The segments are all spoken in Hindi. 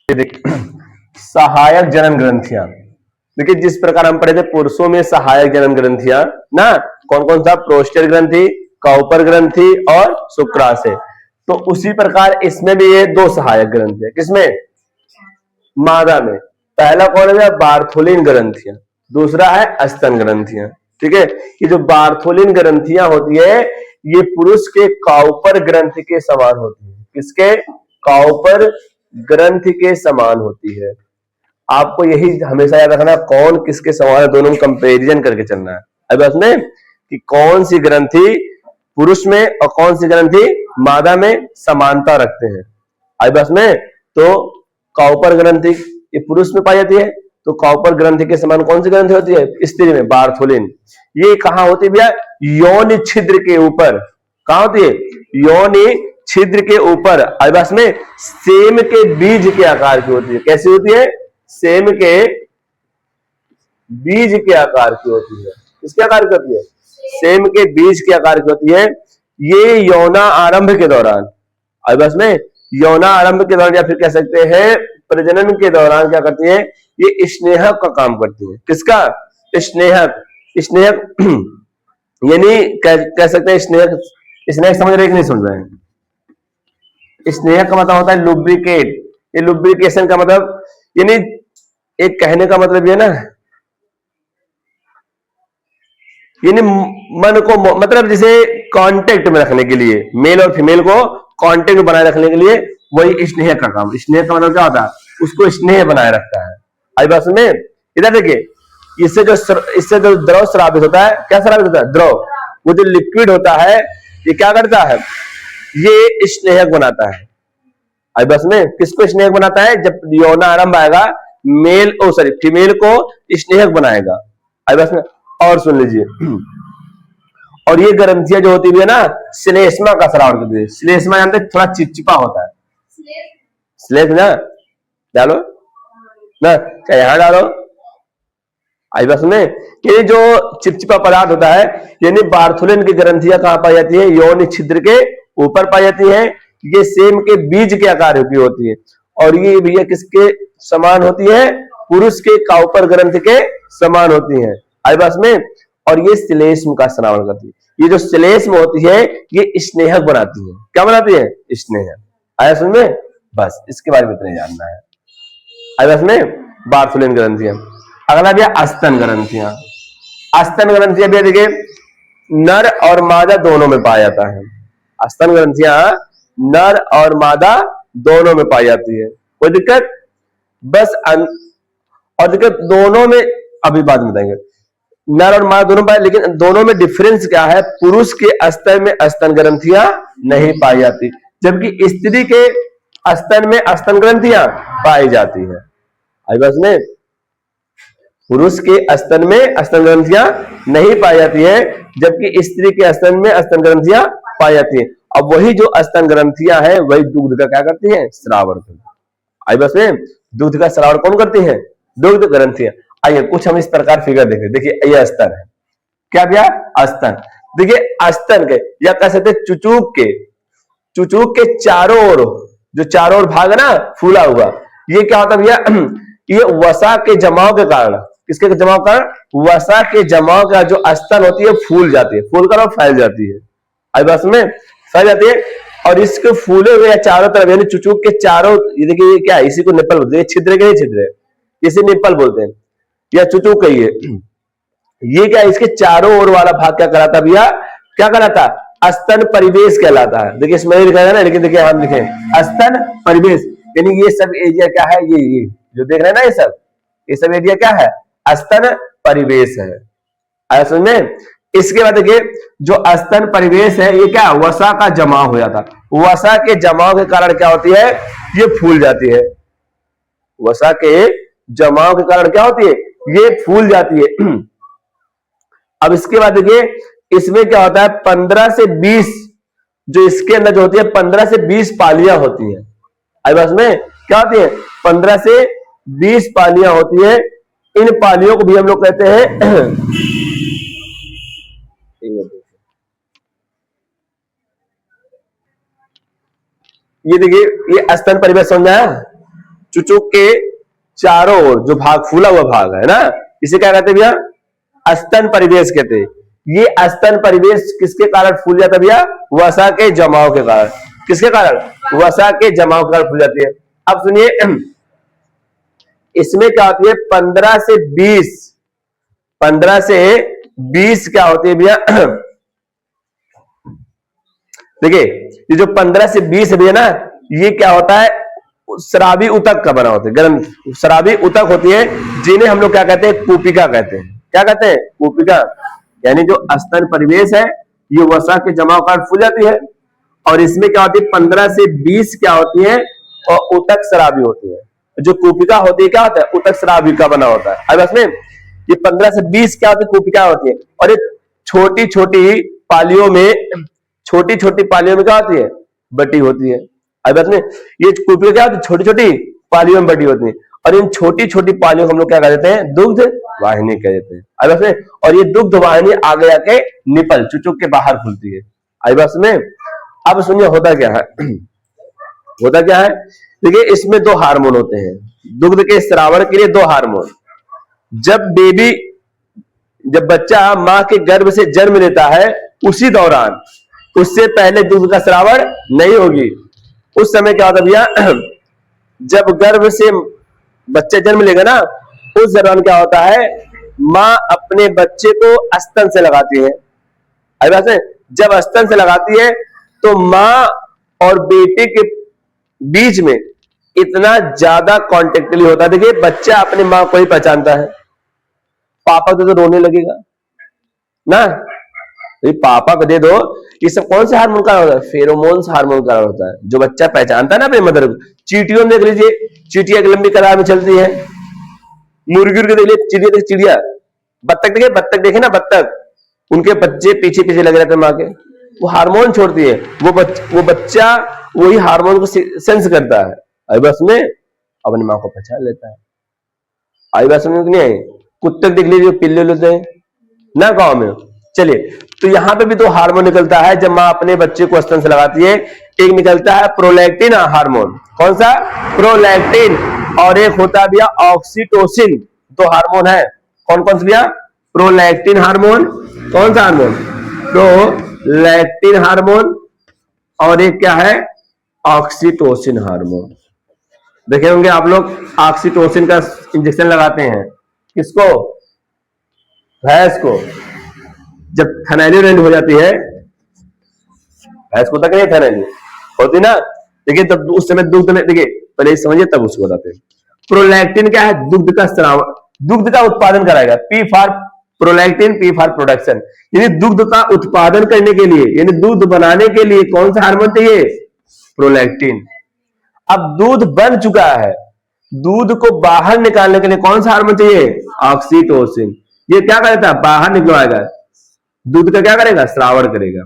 ये देखिए सहायक जनन ग्रंथियां। देखिए जिस प्रकार हम पढ़े थे पुरुषों में सहायक जनन ग्रंथियां ना, कौन कौन सा, प्रोस्टेट ग्रंथि, काउपर ग्रंथि और शुक्राशय। तो उसी प्रकार इसमें भी ये दो सहायक ग्रंथि है। किसमें? मादा में। पहला कौन है? बार्थोलिन ग्रंथियां, दूसरा है स्तन ग्रंथियां। ठीक है, ये जो बार्थोलिन ग्रंथियां होती है ये पुरुष के काउपर ग्रंथि के समान होती है। किसके? काउपर ग्रंथि के समान होती है। आपको यही हमेशा याद रखना, कौन किसके समान है, दोनों में कंपेरिजन करके चलना है। अब इसमें कि कौन सी ग्रंथि पुरुष में और कौन सी ग्रंथि मादा में समानता रखते हैं। अब इसमें तो काउपर ग्रंथि ये पुरुष में पाई जाती है, तो काउपर ग्रंथि के समान कौन सी ग्रंथि होती है? स्त्री में, बार्थोलिन। ये कहां होती है भैया? योनि छिद्र के ऊपर। कहां होती है? योनि छिद्र के ऊपर। अब इसमें सेम के बीज के आकार की होती है। कैसी होती है? सेम के बीज के आकार की होती है। किसके आकार की होती है? सेम के बीज के आकार की होती है। ये यौना आरंभ के दौरान, अब इसमें यौना आरंभ के दौरान या फिर कह सकते हैं प्रजनन के दौरान क्या करती है? ये स्नेहक का काम करती है। किसका? स्नेहक। स्नेहक यानी कह सकते हैं स्नेहक। स्नेहक समझ रहे कि नहीं समझ रहे हैं? स्नेहक का मतलब होता है लुब्रिकेट। ये लुब्रिकेशन का मतलब यानी एक कहने का मतलब ये ना, यानी मन को मतलब जैसे कांटेक्ट में रखने के लिए, मेल और फीमेल को कांटेक्ट में बनाए रखने के लिए, वही स्नेह का काम। स्नेह का मतलब क्या होता है? उसको स्नेह बनाए रखता है। आई बात में इधर देखिए, इससे जो द्रव स्रावित होता है, क्या स्रावित होता है? द्रव। वो जो लिक्विड होता है ये क्या करता है? ये स्नेहक बनाता है। आई बस में किसको स्नेहक बनाता है? जब यौन आरंभ आएगा मेल फीमेल को स्नेहक बनाएगा। आई बस में। और सुन लीजिए, और ये ग्रंथियां जो होती है ना, श्लेष्मा का स्राव करती है। श्लेष्मा जानते हैं, थोड़ा चिपचिपा होता है। श्लेष ना डालो ना, चाहे यहां डालो। आई बस में ये जो चिपचिपा पदार्थ होता है, यानी बार्थोलिन की ग्रंथियां कहां पाई जाती है? यौन छिद्र के ऊपर पाई जाती है। ये सेम के बीज के आकार की होती है। और ये भैया किसके समान होती है? पुरुष के काउपर ग्रंथ के समान होती है। आई बस में। और ये श्लेष्म का स्रावन करती है। ये जो श्लेष्म होती है ये स्नेहक बनाती है। क्या बनाती है? स्नेहक। आया समझ में? बस इसके बारे में इतना ही जानना है। आई बस में बार्थोलिन ग्रंथियां। अगला भैया स्तन ग्रंथियां। स्तन ग्रंथियां भी देखिए नर और मादा दोनों में पाया जाता है। स्तन ग्रंथियां नर और मादा दोनों में पाई जाती है। कोई दिक्कत? बस और दिक्कत दोनों में अभी बाद में बताएंगे। नर और मादा दोनों पाए, लेकिन दोनों में डिफरेंस क्या है? पुरुष के स्तन में स्तन ग्रंथियां नहीं पाई जाती, जबकि स्त्री के स्तन में स्तन ग्रंथियां पाई जाती है। आई बस में पुरुष के स्तन में स्तन ग्रंथियां नहीं पाई जाती है, जबकि स्त्री के स्तन में स्तन ग्रंथियां पाई जाती है। अब वही जो स्तन ग्रंथियां हैं वही दुग्ध का क्या करती हैं? श्रावण करती है। आई बस में दूध का श्रावण कौन करती है? दुग्ध ग्रंथियां। आइए कुछ हम इस प्रकार फिगर देखें। देखिए यह स्तन है। क्या भैया? स्तन। देखिए स्तन के या कह सकते चुचूक के चारों ओर, जो चारों ओर भाग है ना फूला हुआ, ये क्या होता है भैया? ये वसा के जमाव के कारण, किसके जमाव का? वसा के जमाव का जो स्तन होती है फूल जाती है, फूल कर फैल जाती है। आई बस में फैल जाती है। और इसके फूले हुए चारों तरफ यानी चुचूक के चारों, ये देखिए क्या है? इसी को निप्पल बोलते हैं। छिद्र के छिद्र है, इसे निप्पल बोलते हैं या चुचूक कहिए। ये क्या? इसके चारों ओर वाला भाग क्या कहलाता भैया? क्या कहलाता? स्तन परिवेश कहलाता है। देखिए इसमें लिखा है ना, लेकिन देखिए हम लिखे स्तन परिवेश, यानी ये सब एरिया क्या है? ये जो देख रहे हैं ना, ये सब एरिया क्या है? स्तन परिवेश है। आया समझ में? इसके बाद देखिए जो स्तन परिवेश है ये क्या? वसा का जमाव हो जाता। वसा के जमाव के कारण क्या होती है? ये फूल जाती है। वसा के जमाव के कारण क्या होती है? ये फूल जाती है। अब इसके बाद देखिए इसमें क्या होता है? 15 से 20 जो इसके अंदर जो होती है 15 से 20 पालियां होती है। आई बस में क्या होती है? 15 से 20 पालियां होती है। इन पालियों को भी हम लोग कहते हैं ये देखिए ये स्तन परिवेश समझाया। चुचुक के चारों ओर जो भाग, फूला हुआ भाग है ना, इसे क्या कहते हैं भैया? अस्तन परिवेश कहते हैं। ये अस्तन परिवेश किसके कारण फूल जाता है भैया? वसा के जमाव के कारण। किसके कारण? वसा के जमाव के कारण फूल जाती है। अब सुनिए, इसमें क्या होती है? 15 से 20 क्या होती है भैया? देखिए, ये जो 15 से 20 है भैया ना, ये क्या होता है? शराबी उतक का बना होता है, गर्म शराबी उतक होती है, जिन्हें हम लोग क्या कहते हैं? कूपिका कहते हैं। क्या कहते हैं? कूपिका। यानी जो अस्तन परिवेश है, ये वसा के जमाव कारण फूल जाती है। और इसमें क्या होती है? 15 से 20 क्या होती है? और उतक शराबी होती है। जो कूपिका होती है, क्या होता है? उतक शराबी का बना होता है। अब इसमें ये 15 से 20 क्या होती है? कूपिका होती है। और ये छोटी छोटी पालियों में क्या होती है? बटी होती है। अब इसमें ये कूपिका क्या होती है? छोटी छोटी पालियों में बटी होती है। और इन छोटी छोटी पालियों को हम लोग क्या कह देते हैं? दुग्ध वाहिनी कह देते हैं। अब इसमें, और ये दुग्ध वाहिनी आगे आके निपल चुचुक के बाहर खुलती है। अब इसमें, अब सुनिए होता क्या है? होता क्या है? देखिए, इसमें 2 हार्मोन होते हैं दुग्ध के स्रावण के लिए। 2 हार्मोन। जब बच्चा मां के गर्भ से जन्म लेता है, उसी दौरान, उससे पहले दूध का स्रावण नहीं होगी। उस समय क्या होता है भैया? जब गर्भ से बच्चा जन्म लेगा ना, उस दौरान क्या होता है? मां अपने बच्चे को स्तन से लगाती है। अभी बात है, जब स्तन से लगाती है तो मां और बेटे के बीच में इतना ज्यादा कॉन्टेक्टली होता है। देखिए, बच्चा अपने मां को ही पहचानता है। पापा को तो रोने लगेगा ना, तो पापा को दे दो। ये सब कौन से हार्मोन का होता है? फेरोमोन्स हार्मोन का होता है, जो बच्चा पहचानता है ना अपने मदर को। चींटियों में देख लीजिए, चींटियां एक लंबी कतार में चलती है। मुर्गी के देख लीजिए, चिड़िया। बत्तख देखे ना, बत्तख, उनके बच्चे पीछे पीछे लगे रहते हैं माँ के। वो हार्मोन छोड़ती है, वो बच्चा वही हार्मोन को सेंस करता है। आई बस में अपनी माँ को पहचान लेता है। आई बस में नहीं आई। कुत्ते देख लीजिए, पिल्ले लेते हैं ना गांव में। चलिए, तो यहां पे भी 2 हार्मोन निकलता है जब मां अपने बच्चे को स्तन से लगाती है। एक निकलता है प्रोलैक्टिन हार्मोन। कौन सा? प्रोलैक्टिन। और एक होता है भैया ऑक्सीटोसिन। 2 हार्मोन है। कौन कौन से भैया? Prolactin hormone. कौन सा हार्मोन? Prolactin hormone. और एक क्या है? Oxytocin hormone. देखे होंगे आप लोग, ऑक्सीटोसिन का इंजेक्शन लगाते हैं। किसको? भैंस को। जब थनैली हो जाती है, भैंस को तक नहीं थनैली होती ना, देखिए तब उस समय दुग्ध में, देखिए पहले समझिए तब उसको बताते हैं। प्रोलैक्टिन क्या है? दुग्ध का स्राव, दुग्ध का उत्पादन कराएगा। P for prolactin, P for production. यानी दुग्ध का उत्पादन करने के लिए, यानी दूध बनाने के लिए कौन सा हार्मोन चाहिए? प्रोलैक्टिन। अब दूध बन चुका है, दूध को बाहर निकालने के लिए कौन सा हार्मोन चाहिए? ऑक्सीटोसिन। ये क्या करता है? बाहर निकलवाएगा। दूध का क्या करेगा? श्रावण करेगा।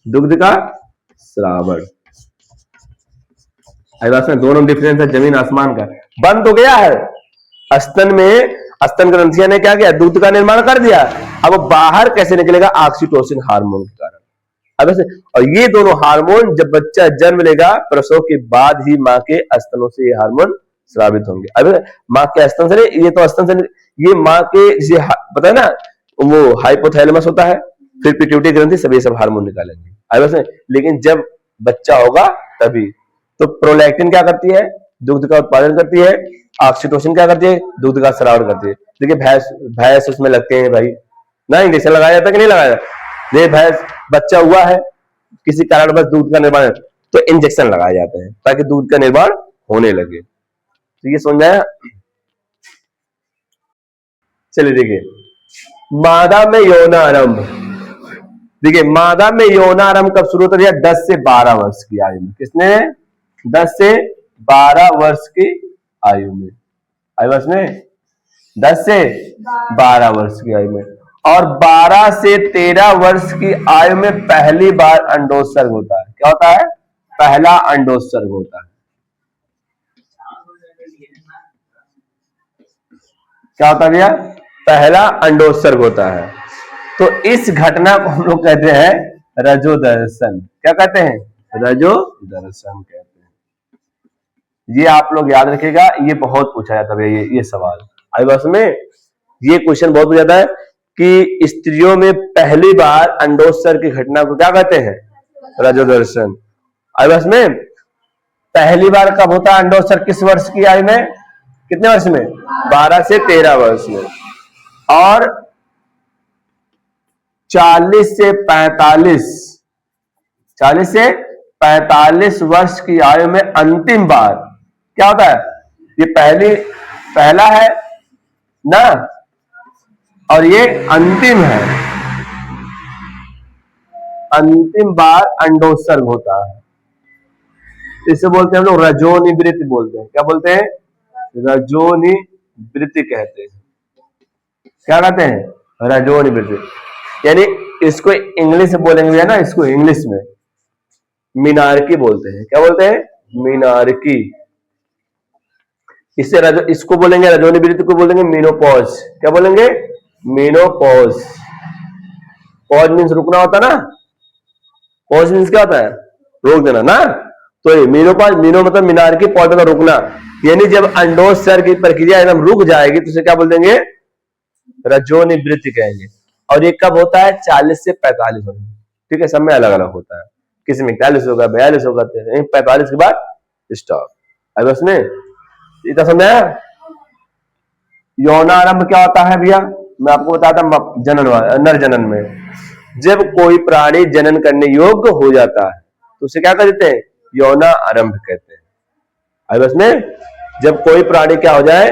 दुग्ध का श्रावण। दोनों डिफरेंस है जमीन आसमान का। बंद तो गया है स्तन में, स्तन ग्रंथियां ने क्या किया? दूध का निर्माण कर दिया। अब वो बाहर कैसे निकलेगा? ऑक्सीटोसिन हार्मोन के कारण। अब ऐसे, और ये दोनों हार्मोन जब बच्चा जन्म लेगा, प्रसव के बाद ही मां के स्तनों से ये हार्मोन स्रावित होंगे। अब मां के स्तन से, ये तो स्तन से, ये मां के जिसे पता है ना, वो हाइपोथैलेमस होता है, फिर पिट्यूटरी ग्रंथि, सब ये सब हार्मोन निकालेंगे। अब लेकिन जब बच्चा होगा तभी। तो प्रोलैक्टिन क्या करती है? दूध का उत्पादन करती है। ऑक्सीटोसिन क्या करती है? दूध का स्राव करती है। देखिए, भैंस उसमें लगते हैं भाई ना, इंजेक्शन लगाया जाता है कि नहीं लगाया जाता? ये भैंस बच्चा हुआ है, किसी कारण बस दूध का निर्माण, तो इंजेक्शन लगाए जाते हैं ताकि दूध का निर्माण होने लगे। तो ये समझ आया? चलिए देखिए, मादा में यौनारंभ। देखिए, मादा में यौनारंभ कब शुरू होता है? 10 से 12 वर्ष की आयु में। किसने? 10 से 12 वर्ष की आयु में। आयु में 10 से 12 वर्ष की आयु में। और 12 से 13 वर्ष की आयु में पहली बार अंडोत्सर्ग होता है। क्या होता है? पहला अंडोत्सर्ग होता है। क्या होता है भैया? पहला अंडोत्सर्ग होता है। तो इस घटना को हम लोग कहते हैं रजोदर्शन। क्या कहते हैं? रजोदर्शन कहते हैं। ये आप लोग याद रखिएगा, ये बहुत पूछा जाता है ये सवाल। आई बस में ये क्वेश्चन बहुत पूछा जाता है कि स्त्रियों में पहली बार अंडोत्सर्ग की घटना को क्या कहते हैं? रजोदर्शन। आई बस में पहली बार कब होता है अंडोत्सर्ग? किस वर्ष की आयु में? कितने वर्ष में? 12 से 13 वर्ष में। और 40 से 45 वर्ष की आयु में अंतिम बार क्या होता है? ये पहला है ना, और ये अंतिम है। अंतिम बार अंडोत्सर्ग होता है, इसे बोलते हैं हम लोग रजोनिवृत्ति बोलते हैं। क्या बोलते हैं? रजोनिवृत्ति कहते हैं। क्या कहते हैं? रजोनिवृत्ति। यानी इसको इंग्लिश में बोलेंगे ना, इसको इंग्लिश में मीनार्की बोलते हैं। क्या बोलते हैं? मीनार्की। इसको बोलेंगे रजोनिवृत्ति को बोलेंगे मीनोपॉज। क्या बोलेंगे? मीनोपॉज। पॉज मीन्स रुकना होता ना, पॉज मीन्स क्या होता है? रोक देना ना। तो ये मीनोपॉज, मीनो मतलब मीनार्की, पॉज मतलब रुकना। यानी जब अंडोत्सर्ग की प्रक्रिया एकदम रुक जाएगी तो उसे क्या बोल देंगे? रजोनिवृत्ति कहेंगे। और ये कब होता है? 40 से 45 वर्ष। ठीक है, सब में अलग अलग होता है, किसी में 41 होगा, 42 होगा, 45 के बाद स्टॉप। अब उसमें इतना समझाया। यौनारंभ क्या होता है भैया? मैं आपको बताता हूं। जनन, नर जनन में जब कोई प्राणी जनन करने योग्य हो जाता है तो उसे क्या कहते हैं? यौना आरंभ कहते हैं। अब उसमें जब कोई प्राणी क्या हो जाए?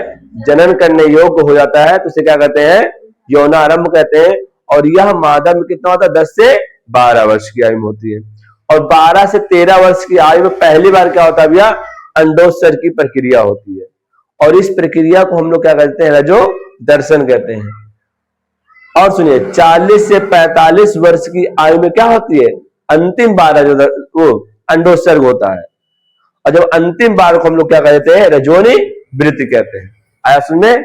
जनन करने योग्य हो जाता है तो उसे क्या कहते हैं? यौना आरंभ कहते हैं। और यह मादा में कितना होता है? 10 से 12 वर्ष की आयु में होती है। और 12 से 13 वर्ष की आयु में पहली बार क्या होता है भैया? अंडोत्सर्ग की प्रक्रिया होती है। और इस प्रक्रिया को हम लोग क्या कहते हैं? रजो दर्शन कहते हैं। और सुनिए, 40 से 45 वर्ष की आयु में क्या होती है? अंतिम बार वो अंडोत्सर्ग होता है। और जब अंतिम बार को हम लोग क्या कहते हैं? रजोनिवृत्ति कहते हैं। आया सुनने?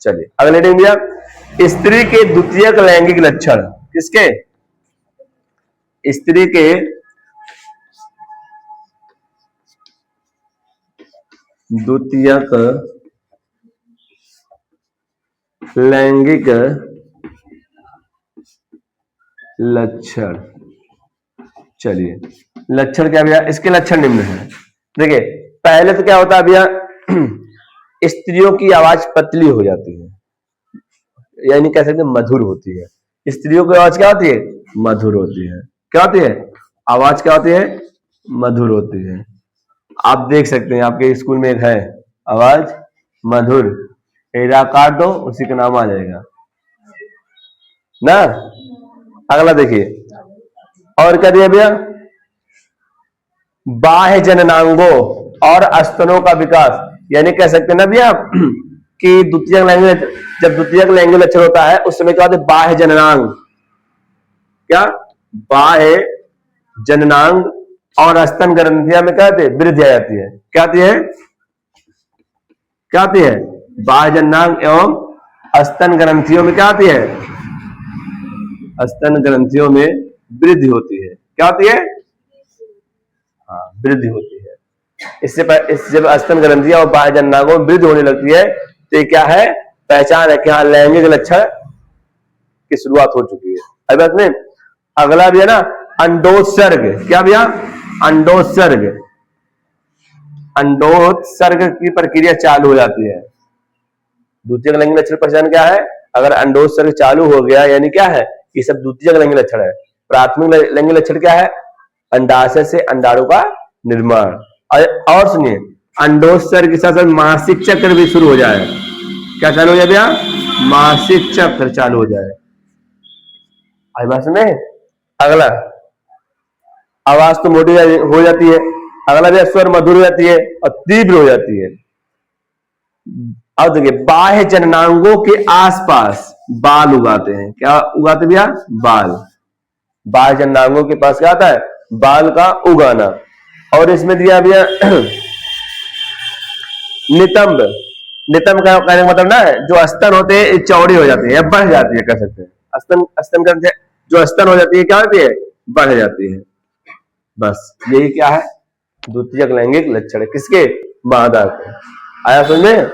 चलिए अगले दिन भैया, स्त्री के द्वितीयक लैंगिक लक्षण। किसके? स्त्री के द्वितीयक लैंगिक लक्षण। चलिए लक्षण क्या भैया? इसके लक्षण निम्न है। देखिए पहले तो क्या होता है भैया? स्त्रियों की आवाज पतली हो जाती है, यानी कह सकते हैं मधुर होती है। स्त्रियों की आवाज क्या होती है? मधुर होती है। क्या होती है? आवाज क्या होती है? मधुर होती है। आप देख सकते हैं आपके स्कूल में एक है, आवाज मधुर। एरा काट दो, उसी का नाम आ जाएगा ना। अगला देखिए, और क्या दिया भैया? बाह्य जननांगों और स्तनों का विकास। यानी कह सकते हैं ना भैया कि द्वितीयक लैंगिक, जब द्वितीयक लैंगिक लक्षण होता है उस समय क्या होता है? बाह्य जननांग। क्या? बाह्य जननांग और स्तन ग्रंथियां में क्या होती है? वृद्धि आ जाती है। क्या आती है? क्या आती है? बाह्य जननांग एवं स्तन ग्रंथियों में क्या आती है? स्तन ग्रंथियों में वृद्धि होती है। क्या होती है? हाँ, वृद्धि होती है। जब स्तन ग्रंथियां और बाह्य जननांगों में वृद्धि होने लगती है तो ये क्या है? पहचान है कि हाँ लैंगिक लक्षण की शुरुआत हो चुकी है। अभी बात में अगला भी है ना, अंडोत्सर्ग। क्या भैया? अंडोत्सर्ग। अंडोत्सर्ग की प्रक्रिया चालू हो जाती है। द्वितीयक लैंगिक लक्षण पहचान क्या है? अगर अंडोत्सर्ग चालू हो गया यानी क्या है? ये सब द्वितीयक लैंगिक लक्षण है। प्राथमिक लैंगिक लक्षण क्या है? अंडाशय से अंडाणु का निर्माण। और सुनिए, अंडोत्सर्ग के साथ साथ मासिक चक्र भी शुरू हो जाए। क्या चालू हो जाए भैया? मासिक चक्र चालू हो जाए। आई बात में अगला, आवाज तो मोटी हो जाती है। अगला भी स्वर मधुर हो जाती है और तीव्र हो जाती है। अब देखिए, बाह्य जननांगों के आसपास बाल उगाते हैं। क्या उगाते भैया? बाल। बाह्य जननांगों के पास क्या आता है? बाल का उगाना। और इसमें दिया भैया नितंब। नितंब का कहने का मतलब ना, जो स्तन होते हैं चौड़ी हो जाती है या बढ़ जाती है, कह सकते हैं। स्तन ग्रंथि जो स्तन हो जाती है क्या होती है? बढ़ जाती है। बस यही क्या है? द्वितीयक लैंगिक लक्षण। किसके? बाधा को। आया समझ में?